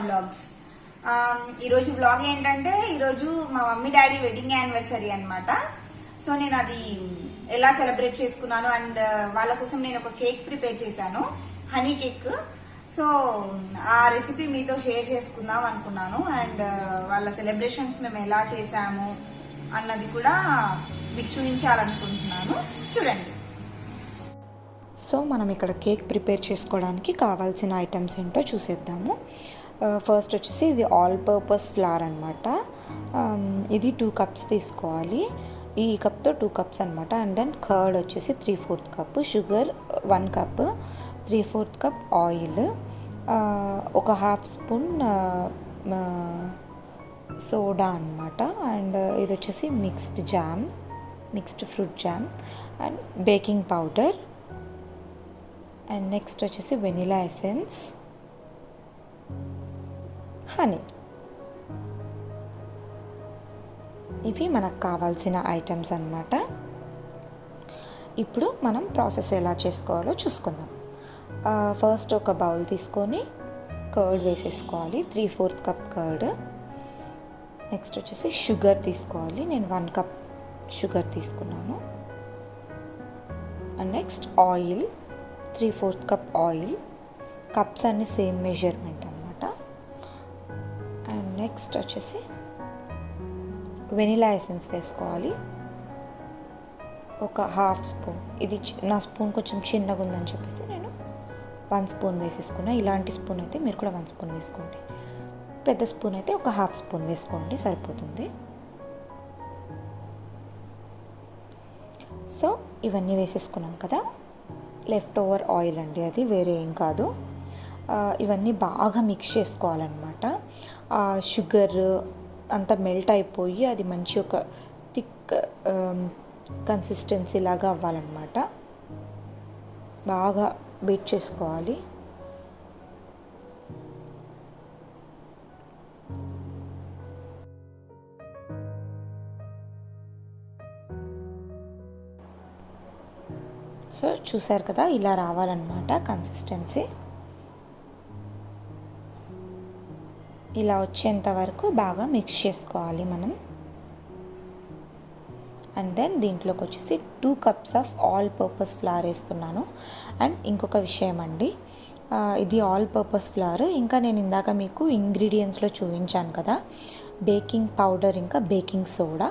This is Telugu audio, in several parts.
వ్లాగ్స్. ఈరోజు వ్లాగ్ ఏంటంటే ఈరోజు మా మమ్మీ డాడీ వెడ్డింగ్ యానివర్సరీ అనమాట. సో నేను అది ఎలా సెలబ్రేట్ చేసుకున్నాను అండ్ వాళ్ళ కోసం నేను ఒక కేక్ ప్రిపేర్ చేశాను, హనీ కేక్. సో ఆ రెసిపీ మీతో షేర్ చేసుకుందాం అనుకున్నాను అండ్ వాళ్ళ సెలబ్రేషన్స్ మేము ఎలా చేసాము అన్నది కూడా మీకు చూపించాలనుకుంటున్నాను. చూడండి. సో మనం ఇక్కడ కేక్ ప్రిపేర్ చేసుకోవడానికి కావాల్సిన ఐటమ్స్ ఏంటో చూసేద్దాము. ఫస్ట్ వచ్చేసి ఇది ఆల్ పర్పస్ ఫ్లవర్ అనమాట. ఇది 2 కప్స్ తీసుకోవాలి. ఈ కప్తో 2 కప్స్ అనమాట. అండ్ దెన్ కర్డ్ వచ్చేసి 3/4 cup, sugar 1 cup, 3/4 cup oil, ఒక 1/2 స్పూన్ సోడా అనమాట. అండ్ ఇది వచ్చేసి mixed fruit jam and baking powder. And next వచ్చేసి వెనిలా ఎసెన్స్, హనీ. ఇవి మనకు కావాల్సిన ఐటమ్స్ అన్నమాట. ఇప్పుడు మనం ప్రాసెస్ ఎలా చేసుకోవాలో చూసుకుందాం. ఫస్ట్ ఒక బౌల్ తీసుకొని కర్డ్ వేసేసుకోవాలి, 3/4 కప్ కర్డ్. నెక్స్ట్ వచ్చేసి షుగర్ తీసుకోవాలి, నేను 1 కప్ షుగర్ తీసుకున్నాను. And next oil, 3/4 cup oil. Cups అన్ని సేమ్ మెజర్మెంట్ అనమాట. అండ్ నెక్స్ట్ వచ్చేసి వెనిలా ఎసెన్స్ వేసుకోవాలి, ఒక 1/2 స్పూన్. ఇది నా స్పూన్ కొంచెం చిన్నగా ఉందని చెప్పేసి నేను 1 స్పూన్ వేసేసుకున్నా. ఇలాంటి స్పూన్ అయితే మీరు కూడా 1 స్పూన్ వేసుకోండి. పెద్ద స్పూన్ అయితే ఒక 1/2 స్పూన్ వేసుకోండి, సరిపోతుంది. సో ఇవన్నీ వేసేసుకున్నాం కదా. లెఫ్ట్ ఓవర్ ఆయిల్ అండి, అది వేరే ఏం కాదు. ఇవన్నీ బాగా మిక్స్ చేసుకోవాలన్నమాట. షుగర్ అంతా మెల్ట్ అయిపోయి అది మంచి ఒక థిక్ కన్సిస్టెన్సీ లాగా అవ్వాలన్నమాట. బాగా బీట్ చేసుకోవాలి. సో చూసారు కదా, ఇలా రావాలన్నమాట కన్సిస్టెన్సీ. ఇలా వచ్చేంత వరకు బాగా మిక్స్ చేసుకోవాలి మనం. అండ్ దెన్ దీంట్లోకి వచ్చేసి 2 cups of all purpose flower వేస్తున్నాను. అండ్ ఇంకొక విషయం అండి, ఇది ఆల్ పర్పస్ ఫ్లవర్. ఇంకా నేను ఇందాక మీకు ఇంగ్రీడియంట్స్లో చూపించాను కదా, బేకింగ్ పౌడర్ ఇంకా baking soda.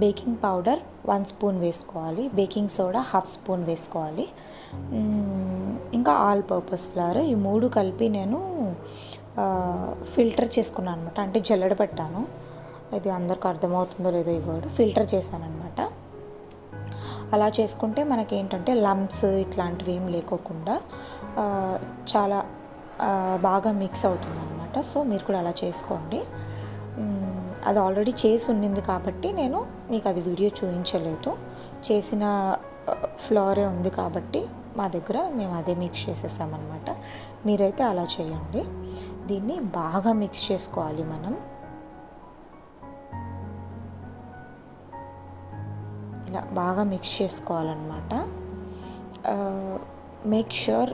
Baking powder 1 spoon వేసుకోవాలి, బేకింగ్ సోడా 1/2 స్పూన్ వేసుకోవాలి. ఇంకా ఆల్ పర్పస్ ఫ్లవర్, ఈ 3 కలిపి నేను ఫిల్టర్ చేసుకున్నాను అనమాట. అంటే జల్లెడ పెట్టాను. ఇది అందరికి అర్థమవుతుందో లేదో ఈ వర్డ్, ఫిల్టర్ చేశాను అనమాట. అలా చేసుకుంటే మనకేంటంటే లంప్స్ ఇట్లాంటివి ఏం లేకోకుండా చాలా బాగా మిక్స్ అవుతుంది అనమాట. సో మీరు కూడా అలా చేసుకోండి. అది ఆల్రెడీ చేసి ఉండింది కాబట్టి నేను మీకు అది వీడియో చూపించలేదు. చేసిన ఫ్లోరే ఉంది కాబట్టి మా దగ్గర మేము అదే మిక్స్ చేసేసామన్నమాట. మీరైతే అలా చేయండి. దీన్ని బాగా మిక్స్ చేసుకోవాలి మనం. ఇలా బాగా మిక్స్ చేసుకోవాలన్నమాట. మేక్ ష్యూర్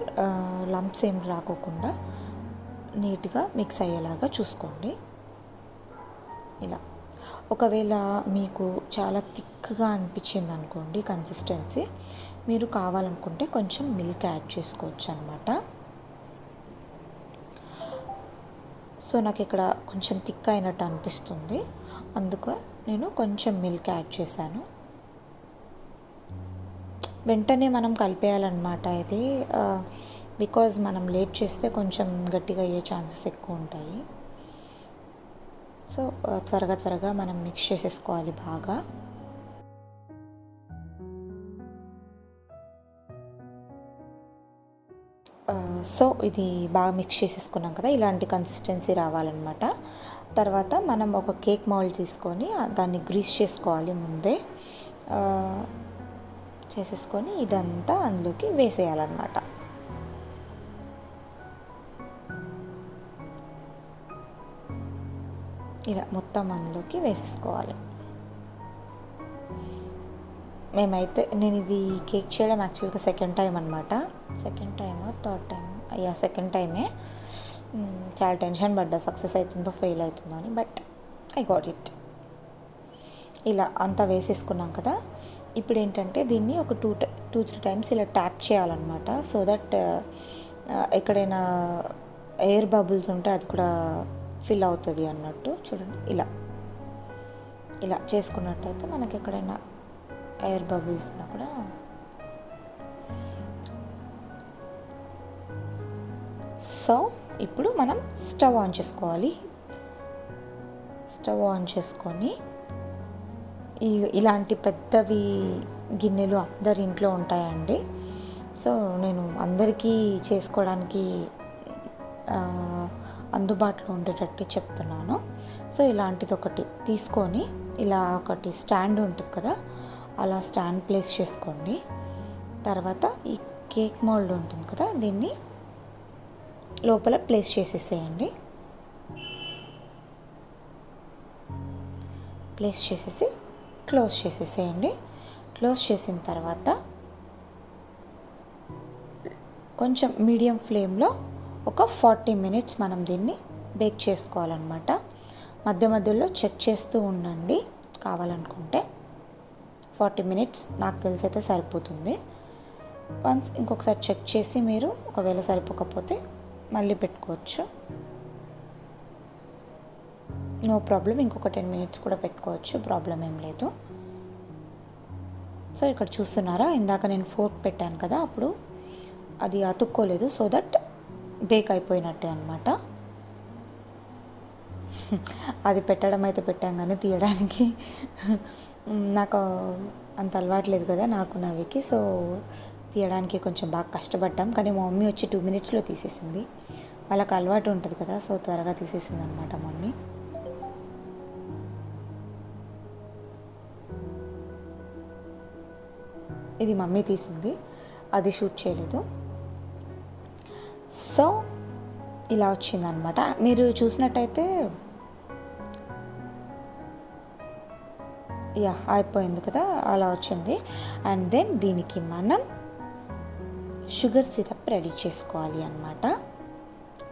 లంప్స్ ఏం రాకోకుండా నీట్గా మిక్స్ అయ్యేలాగా చూసుకోండి. ఇలా ఒకవేళ మీకు చాలా థిక్గా అనిపించింది అనుకోండి కన్సిస్టెన్సీ, మీరు కావాలనుకుంటే కొంచెం మిల్క్ యాడ్ చేసుకోవచ్చు అనమాట. సో నాకు ఇక్కడ కొంచెం థిక్ అయినట్టు అనిపిస్తుంది, అందుకు నేను కొంచెం మిల్క్ యాడ్ చేశాను. వెంటనే మనం కలిపేయాలన్నమాట ఇది, బికాజ్ మనం లేట్ చేస్తే కొంచెం గట్టిగా అయ్యే ఛాన్సెస్ ఎక్కువ ఉంటాయి. సో త్వరగా మనం మిక్స్ చేసేసుకోవాలి బాగా. సో ఇది బాగా మిక్స్ చేసేసుకున్నాం కదా, ఇలాంటి కన్సిస్టెన్సీ రావాలన్నమాట. తర్వాత మనం ఒక కేక్ మౌల్డ్ తీసుకొని దాన్ని గ్రీస్ చేసుకోవాలి ముందే. చేసేసుకొని ఇదంతా అందులోకి వేసేయాలన్నమాట. ఇలా మొత్తం అందులోకి వేసేసుకోవాలి. మేమైతే నేను ఇది కేక్ చేయడం యాక్చువల్గా సెకండ్ టైం అనమాట. సెకండ్ టైమా థర్డ్ టైం, అయ్యా సెకండ్ టైమే. చాలా టెన్షన్ పడ్డా సక్సెస్ అవుతుందో ఫెయిల్ అవుతుందో అని, బట్ ఐ గాట్ ఇట్. ఇలా అంతా వేసేసుకున్నాం కదా. ఇప్పుడు ఏంటంటే దీన్ని ఒక 2-3 టైమ్స్ ఇలా ట్యాప్ చేయాలన్నమాట. సో దట్ ఎక్కడైనా ఎయిర్ బబుల్స్ ఉంటే అది కూడా ఫిల్ అవుతుంది అన్నట్టు. చూడండి, ఇలా చేసుకున్నట్టయితే మనకి ఎక్కడైనా ఎయిర్ బబుల్స్ ఉన్నా కూడా. సో ఇప్పుడు మనం స్టవ్ ఆన్ చేసుకోవాలి. స్టవ్ ఆన్ చేసుకొని ఇలాంటి పెద్దవి గిన్నెలు అందరి ఇంట్లో ఉంటాయండి. సో నేను అందరికీ చేసుకోవడానికి అందుబాటులో ఉండేటట్టు చెప్తున్నాను. సో ఇలాంటిది ఒకటి తీసుకొని ఇలా ఒకటి స్టాండ్ ఉంటుంది కదా, అలా స్టాండ్ ప్లేస్ చేసుకోండి. తర్వాత ఈ కేక్ మోల్డ్ ఉంటుంది కదా, దీన్ని లోపల ప్లేస్ చేసేసేయండి. ప్లేస్ చేసేసి క్లోజ్ చేసేసేయండి. క్లోజ్ చేసిన తర్వాత కొంచెం మీడియం ఫ్లేమ్లో ఒక 40 మినిట్స్ మనం దీన్ని బేక్ చేసుకోవాలన్నమాట. మధ్య మధ్యలో చెక్ చేస్తూ ఉండండి కావాలనుకుంటే. 40 మినిట్స్ నాకు తెలిసి అయితే సరిపోతుంది. వన్స్ ఇంకొకసారి చెక్ చేసి మీరు ఒకవేళ సరిపోకపోతే మళ్ళీ పెట్టుకోవచ్చు, నో ప్రాబ్లం. ఇంకొక 10 మినిట్స్ కూడా పెట్టుకోవచ్చు, ప్రాబ్లం ఏం లేదు. సో ఇక్కడ చూస్తున్నారా, ఇందాక నేను ఫోర్క్ పెట్టాను కదా, అప్పుడు అది అతుక్కోలేదు. సో దట్ బేక్ అయిపోయినట్టే అనమాట. అది పెట్టడం అయితే పెట్టాం కానీ తీయడానికి నాకు అంత అలవాట్లేదు కదా నాకు నవ్వికి. సో తీయడానికి కొంచెం బాగా కష్టపడ్డాం. కానీ మా మమ్మీ వచ్చి 2 మినిట్స్లో తీసేసింది. వాళ్ళకి అలవాటు ఉంటుంది కదా, సో త్వరగా తీసేసింది అనమాట మమ్మీ. ఇది మమ్మీ తీసింది, అది షూట్ చేయలేదు. సో ఇలా వచ్చిందనమాట. మీరు చూసినట్టయితే అయిపోయింది కదా, అలా వచ్చింది. అండ్ దెన్ దీనికి మనం షుగర్ సిరప్ రెడీ చేసుకోవాలి అన్నమాట.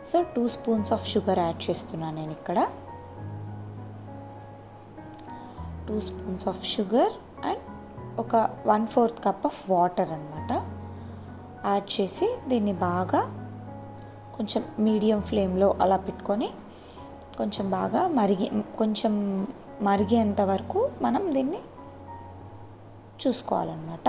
So 2 spoons of sugar add చేస్తున్నాను నేను ఇక్కడ. 2 స్పూన్స్ ఆఫ్ షుగర్ అండ్ ఒక 1/4 కప్ ఆఫ్ వాటర్ అన్నమాట యాడ్ చేసి దీన్ని బాగా కొంచెం మీడియం ఫ్లేమ్లో అలా పెట్టుకొని కొంచెం బాగా మరిగేంత వరకు మనం దీన్ని చూసుకోవాలన్నమాట.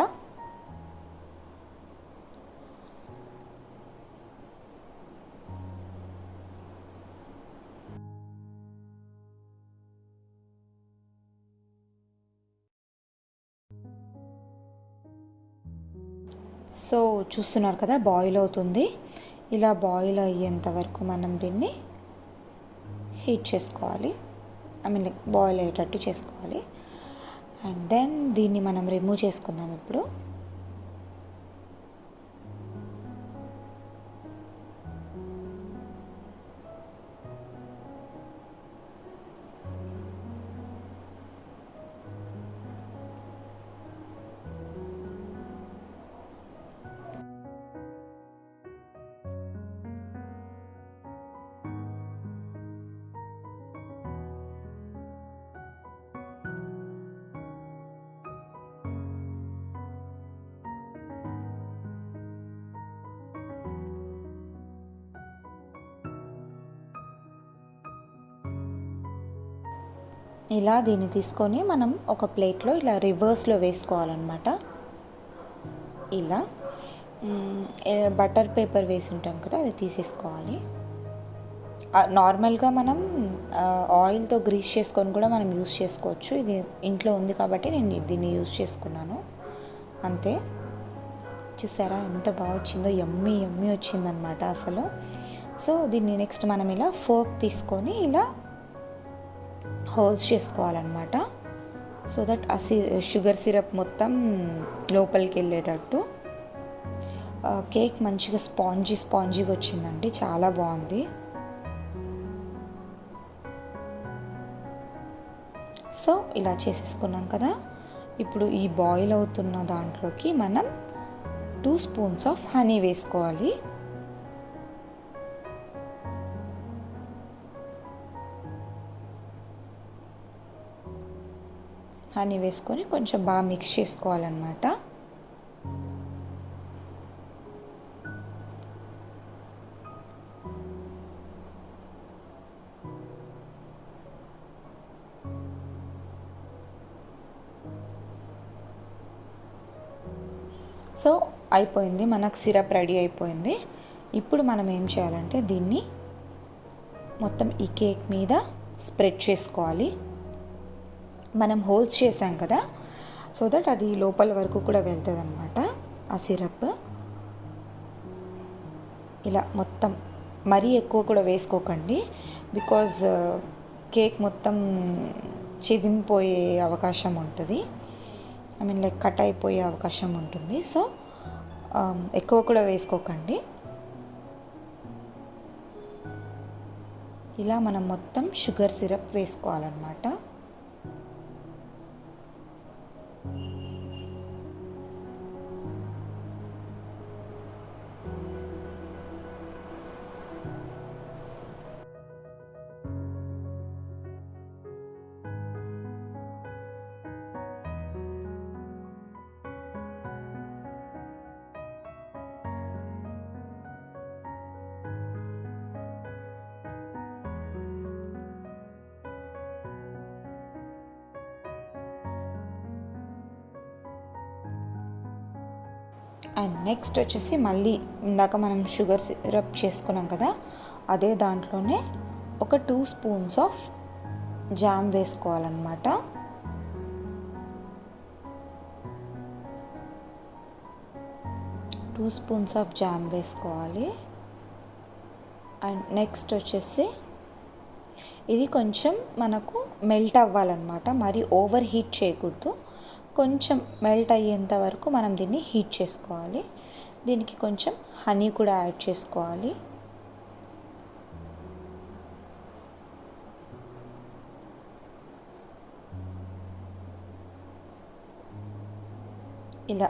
సో చూస్తున్నారు కదా, బాయిల్ అవుతుంది. ఇలా బాయిల్ అయ్యేంత వరకు మనం దీన్ని హీట్ చేసుకోవాలి, లైక్ బాయిల్ అయ్యేటట్టు చేసుకోవాలి. అండ్ దెన్ దీన్ని మనం రిమూవ్ చేసుకుందాం ఇప్పుడు. ఇలా దీన్ని తీసుకొని మనం ఒక ప్లేట్లో ఇలా రివర్స్లో వేసుకోవాలన్నమాట. ఇలా బటర్ పేపర్ వేసి ఉంటాం కదా, అది తీసేసుకోవాలి. నార్మల్గా మనం ఆయిల్తో గ్రీస్ చేసుకొని కూడా మనం యూస్ చేసుకోవచ్చు. ఇది ఇంట్లో ఉంది కాబట్టి నేను దీన్ని యూస్ చేసుకున్నాను అంతే. చూసారా ఎంత బాగా వచ్చిందో, యమ్మీ వచ్చిందనమాట అసలు. సో దీన్ని నెక్స్ట్ మనం ఇలా ఫోర్క్ తీసుకొని ఇలా హోల్స్ చేసుకోవాలన్నమాట. సో దట్ ఆ షుగర్ సిరప్ మొత్తం లోపలికి వెళ్ళేటట్టు. కేక్ మంచిగా స్పాంజీగా వచ్చిందండి, చాలా బాగుంది. సో ఇలా చేసేసుకున్నాం కదా. ఇప్పుడు ఈ బాయిల్ అవుతున్న దాంట్లోకి మనం 2 స్పూన్స్ ఆఫ్ హనీ వేసుకోవాలి. హనీ వేసుకొని కొంచెం బాగా మిక్స్ చేసుకోవాలన్నమాట. సో అయిపోయింది, మనకు సిరప్ రెడీ అయిపోయింది. ఇప్పుడు మనం ఏం చేయాలంటే దీన్ని మొత్తం ఈ కేక్ మీద స్ప్రెడ్ చేసుకోవాలి. మనం హోల్స్ చేసాం కదా, సో దట్ అది లోపల వరకు కూడా వెళ్తుంది అనమాట ఆ సిరప్. ఇలా మొత్తం మరీ ఎక్కువ కూడా వేసుకోకండి, బికాజ్ కేక్ మొత్తం చిదిమిపోయే అవకాశం ఉంటుంది, ఐ మీన్ లైక్ కట్ అయిపోయే అవకాశం ఉంటుంది. సో ఎక్కువ కూడా వేసుకోకండి. ఇలా మనం మొత్తం షుగర్ సిరప్ వేసుకోవాలన్నమాట. అండ్ నెక్స్ట్ వచ్చేసి మళ్ళీ ఇందాక మనం షుగర్ సిరప్ చేసుకున్నాం కదా, అదే దాంట్లోనే ఒక 2 స్పూన్స్ ఆఫ్ జామ్ వేసుకోవాలన్నమాట. టూ స్పూన్స్ ఆఫ్ జామ్ వేసుకోవాలి. అండ్ నెక్స్ట్ వచ్చేసి ఇది కొంచెం మనకు మెల్ట్ అవ్వాలన్నమాట, మరి ఓవర్ హీట్ చేయకూడదు. కొంచెం మెల్ట్ అయ్యేంత వరకు మనం దీన్ని హీట్ చేసుకోవాలి. దీనికి కొంచెం హనీ కూడా యాడ్ చేసుకోవాలి. ఇలా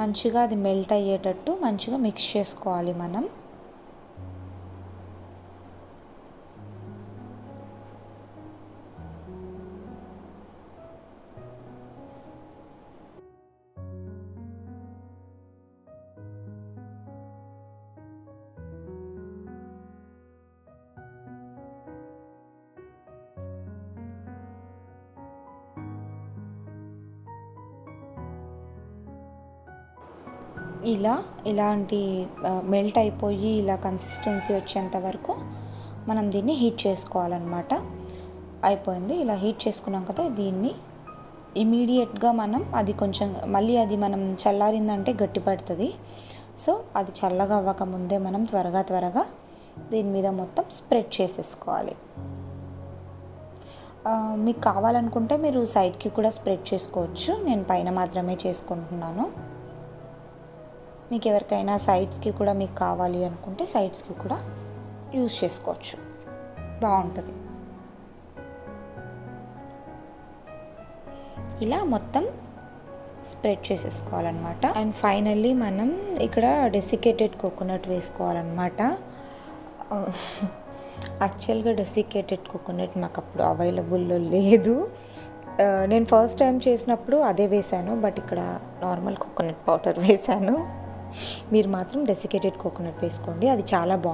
మంచిగా అది మెల్ట్ అయ్యేటట్టు మంచిగా మిక్స్ చేసుకోవాలి మనం. ఇలాంటి మెల్ట్ అయిపోయి ఇలా కన్సిస్టెన్సీ వచ్చేంత వరకు మనం దీన్ని హీట్ చేసుకోవాలన్నమాట. అయిపోయింది. ఇలా హీట్ చేసుకున్నాం కదా, దీన్ని ఇమీడియట్గా మనం అది కొంచెం మళ్ళీ అది మనం చల్లారిందంటే గట్టి పడుతుంది. సో అది చల్లగా అవ్వకముందే మనం త్వరగా దీని మీద మొత్తం స్ప్రెడ్ చేసేసుకోవాలి. మీకు కావాలనుకుంటే మీరు సైడ్కి కూడా స్ప్రెడ్ చేసుకోవచ్చు, నేను పైన మాత్రమే చేసుకుంటున్నాను. మీకు ఎవరికైనా సైడ్స్కి కూడా మీకు కావాలి అనుకుంటే సైడ్స్కి కూడా యూజ్ చేసుకోవచ్చు, బాగుంటుంది. ఇలా మొత్తం స్ప్రెడ్ చేసేసుకోవాలన్నమాట. అండ్ ఫైనల్లీ మనం ఇక్కడ డెసికేటెడ్ కోకోనట్ వేసుకోవాలన్నమాట. యాక్చువల్గా డెసికేటెడ్ కోకోనట్ నాకు అప్పుడు అవైలబుల్లో లేదు. నేను ఫస్ట్ టైం చేసినప్పుడు అదే వేశాను, బట్ ఇక్కడ నార్మల్ కోకోనట్ పౌడర్ వేశాను. మీరు మాత్రం డెసికేటెడ్ కోకోనట్ వేసుకోండి, అది చాలా బాగుంటుంది.